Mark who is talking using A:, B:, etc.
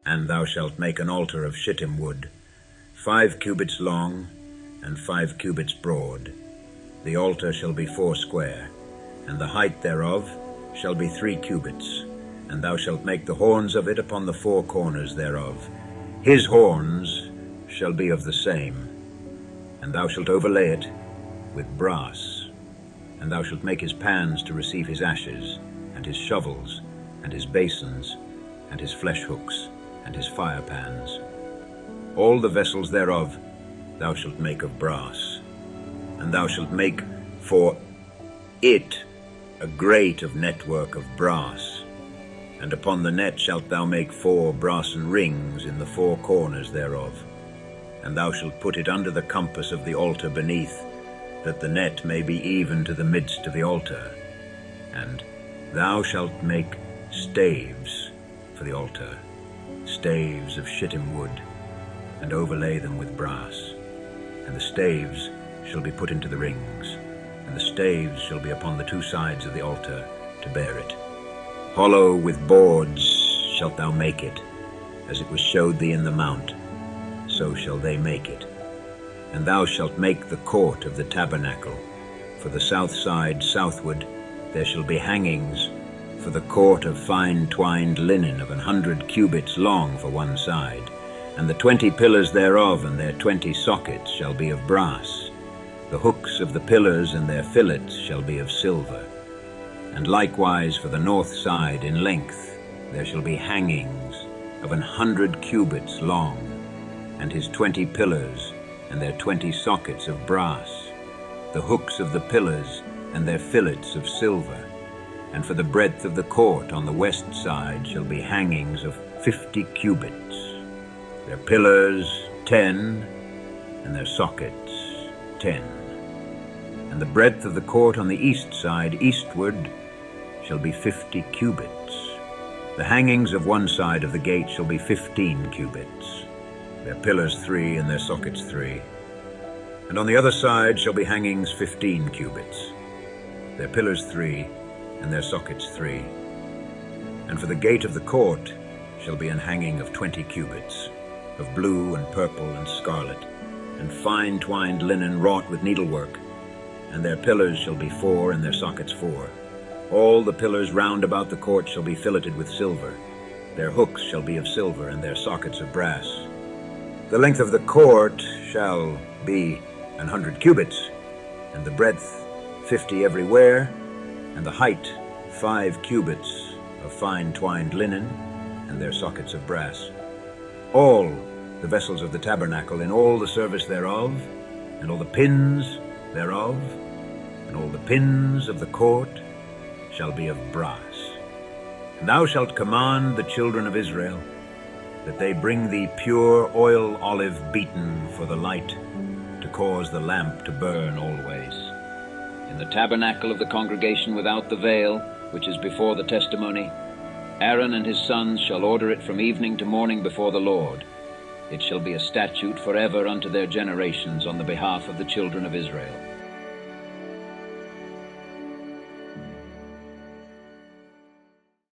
A: And thou shalt make an altar of shittim wood, 5 cubits long, and 5 cubits broad. The altar shall be 4 square, and the height thereof shall be 3 cubits. And thou shalt make the horns of it upon the 4 corners thereof. His horns shall be of the same. And thou shalt overlay it with brass. And thou shalt make his pans to receive his ashes, and his shovels, and his basins, and his flesh hooks, and his fire pans. All the vessels thereof thou shalt make of brass. And thou shalt make for it a grate of network of brass. And upon the net shalt thou make 4 brassen rings in the 4 corners thereof. And thou shalt put it under the compass of the altar beneath, that the net may be even to the midst of the altar. And thou shalt make staves for the altar, staves of shittim wood, and overlay them with brass. And the staves shall be put into the rings, and the staves shall be upon the 2 sides of the altar to bear it. Hollow with boards shalt thou make it, as it was showed thee in the mount, so shall they make it. And thou shalt make the court of the tabernacle. For the south side southward there shall be hangings for the court of fine twined linen of 100 cubits long for one side. And the 20 pillars thereof and their 20 sockets shall be of brass. The hooks of the pillars and their fillets shall be of silver. And likewise for the north side in length there shall be hangings of 100 cubits long, and his 20 pillars and their 20 sockets of brass, the hooks of the pillars and their fillets of silver. And for the breadth of the court on the west side shall be hangings of 50 cubits, their pillars 10, and their sockets 10. And the breadth of the court on the east side eastward shall be 50 cubits. The hangings of one side of the gate shall be 15 cubits, their pillars 3 and their sockets 3. And on the other side shall be hangings 15 cubits, their pillars 3 and their sockets 3. And for the gate of the court shall be an hanging of 20 cubits, of blue and purple and scarlet, and fine twined linen wrought with needlework. And their pillars shall be 4 and their sockets 4. All the pillars round about the court shall be filleted with silver. Their hooks shall be of silver, and their sockets of brass. The length of the court shall be 100 cubits, and the breadth 50 everywhere, and the height 5 cubits of fine twined linen, and their sockets of brass. All the vessels of the tabernacle in all the service thereof, and all the pins thereof, and all the pins of the court shall be of brass. And thou shalt command the children of Israel that they bring thee pure oil olive beaten for the light, to cause the lamp to burn always. In the tabernacle of the congregation without the veil, which is before the testimony, Aaron and his sons shall order it from evening to morning before the Lord. It shall be a statute forever unto their generations on the behalf of the children of Israel.